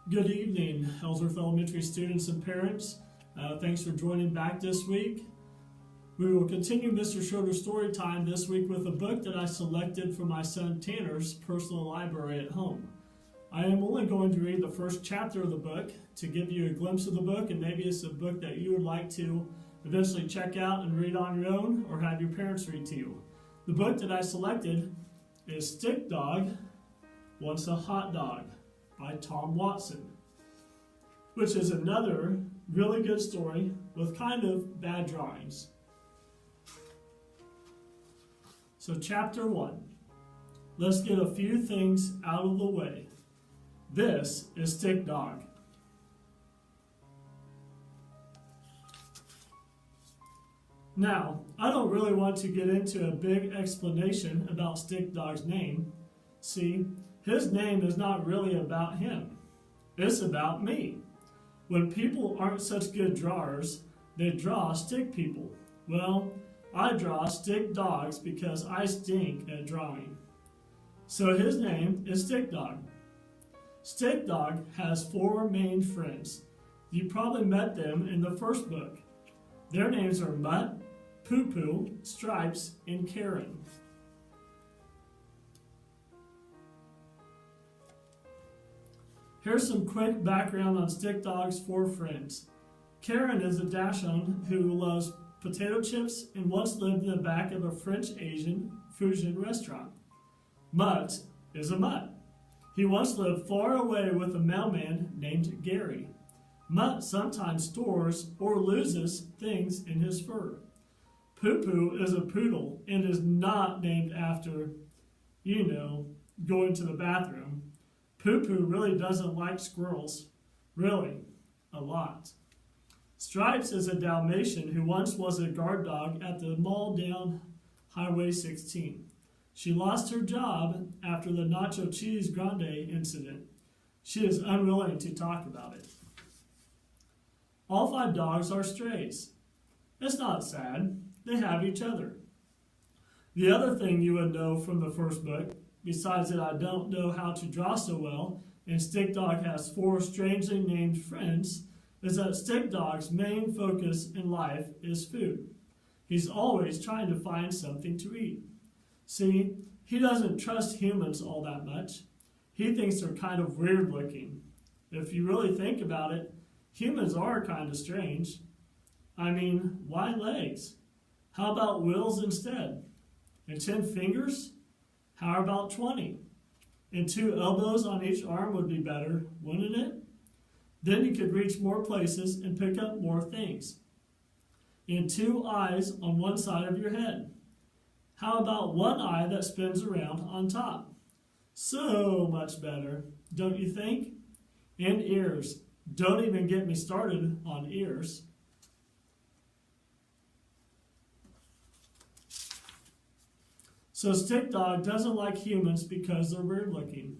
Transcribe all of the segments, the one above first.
Good evening, Ellsworth Elementary students and parents. Thanks for joining back this week. We will continue Mr. Schroeder's story time this week with a book that I selected from my son Tanner's personal library at home. I am only going to read the first chapter of the book to give you a glimpse of the book, and maybe it's a book that you would like to eventually check out and read on your own or have your parents read to you. The book that I selected is Stick Dog Wants a Hot Dog by Tom Watson, which is another really good story with kind of bad drawings. So chapter 1. Let's get a few things out of the way. This is Stick Dog. Now, I don't really want to get into a big explanation about Stick Dog's name. See, his name is not really about him. It's about me. When people aren't such good drawers, they draw stick people. Well, I draw stick dogs because I stink at drawing. So his name is Stick Dog. Stick Dog has 4 main friends. You probably met them in the first book. Their names are Mutt, Poo Poo, Stripes, and Karen. Here's some quick background on Stick Dog's 4 friends. Karen is a Dachshund who loves potato chips and once lived in the back of a French-Asian fusion restaurant. Mutt is a mutt. He once lived far away with a mailman named Gary. Mutt sometimes stores or loses things in his fur. Poo Poo is a poodle and is not named after, going to the bathroom. Poo Poo really doesn't like squirrels. Really, a lot. Stripes is a Dalmatian who once was a guard dog at the mall down Highway 16. She lost her job after the Nacho Cheese Grande incident. She is unwilling to talk about it. All 5 dogs are strays. It's not sad. They have each other. The other thing you would know from the first book, besides that I don't know how to draw so well, and Stick Dog has 4 strangely named friends, is that Stick Dog's main focus in life is food. He's always trying to find something to eat. See, he doesn't trust humans all that much. He thinks they're kind of weird looking. If you really think about it, humans are kind of strange. I mean, why legs? How about wheels instead? And 10 fingers? How about 20? And 2 elbows on each arm would be better, wouldn't it? Then you could reach more places and pick up more things. And 2 eyes on one side of your head. How about 1 eye that spins around on top? So much better, don't you think? And ears. Don't even get me started on ears. So Stick Dog doesn't like humans because they're weird looking.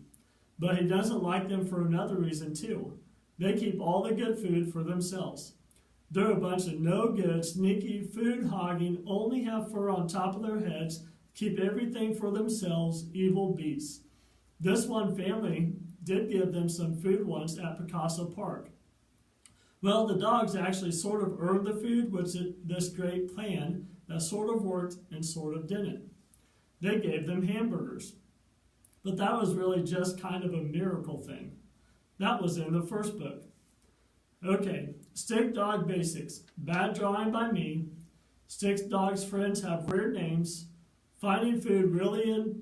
But he doesn't like them for another reason too. They keep all the good food for themselves. They're a bunch of no good, sneaky, food hogging, only have fur on top of their heads, keep everything for themselves, evil beasts. This one family did give them some food once at Picasso Park. Well, the dogs actually sort of earned the food with this great plan that sort of worked and sort of didn't. They gave them hamburgers. But that was really just kind of a miracle thing. That was in the first book. Okay, Stick Dog basics. Bad drawing by me. Stick Dog's friends have weird names. Finding food really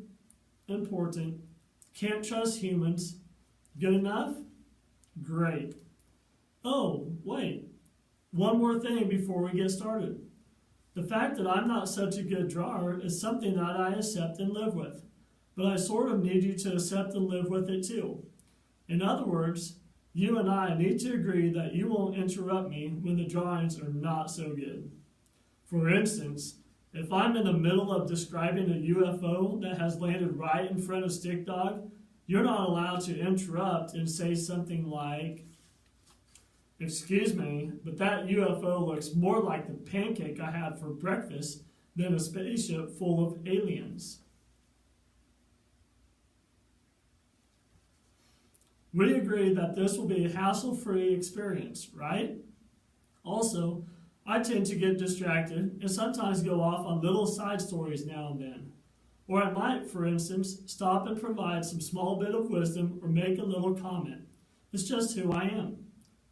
important. Can't trust humans. Good enough? Great. Oh, wait. One more thing before we get started. The fact that I'm not such a good drawer is something that I accept and live with. But I sort of need you to accept and live with it too. In other words, you and I need to agree that you won't interrupt me when the drawings are not so good. For instance, if I'm in the middle of describing a UFO that has landed right in front of Stick Dog, you're not allowed to interrupt and say something like, "Excuse me, but that UFO looks more like the pancake I had for breakfast than a spaceship full of aliens." We agree that this will be a hassle-free experience, right? Also, I tend to get distracted and sometimes go off on little side stories now and then. Or I might, for instance, stop and provide some small bit of wisdom or make a little comment. It's just who I am.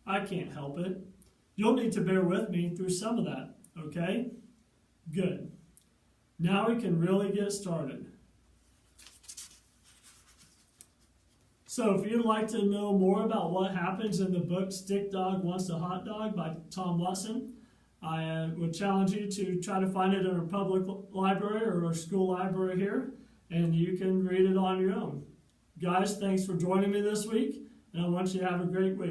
I can't help it. You'll need to bear with me through some of that, okay? Good. Now we can really get started. So if you'd like to know more about what happens in the book Stick Dog Wants a Hot Dog by Tom Watson, I would challenge you to try to find it in a public library or a school library here, and you can read it on your own. Guys, thanks for joining me this week, and I want you to have a great week.